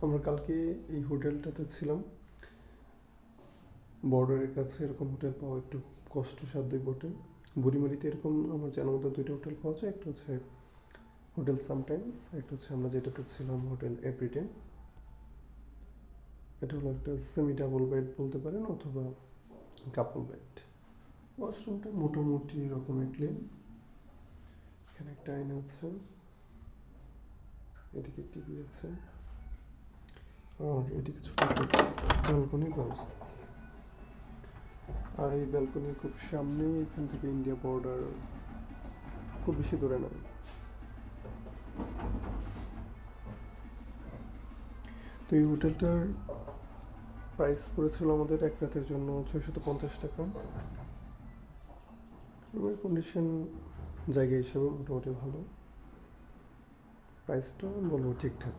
আমরা কালকে এই হোটেলটাতে ছিলাম। বর্ডারের কাছে এরকম হোটেল পাওয়া একটু কষ্টসাধ্যই বটে। বুড়িমারিতে এরকম আমার জানার মতো দুইটা হোটেল পাওয়া যায়, একটা হচ্ছে হোটেল সামটাইমস, একটা হচ্ছে আমরা যেটাতে ছিলাম হোটেল এভরিডে। এটা হলো একটা সেমি ডাবল বেড বলতে পারেন অথবা কাপল বেড। ওয়াশরুমটা মোটামুটি এরকমই ক্লিন। এখানে একটা আয়না আছে, এদিকে টিভি আছে, আর এদিকে ছোট একটা ব্যালকনির ব্যবস্থা আছে। আর এই ব্যালকনির খুব সামনেই এখান থেকে ইন্ডিয়া বর্ডার, খুব বেশি দূরে না। তো এই হোটেলটার প্রাইস পড়েছিল আমাদের এক রাতের জন্য 650 টাকা। রুমের কন্ডিশন জায়গা হিসেবে মোটামুটি ভালো, প্রাইসটা বলবো ঠিকঠাক।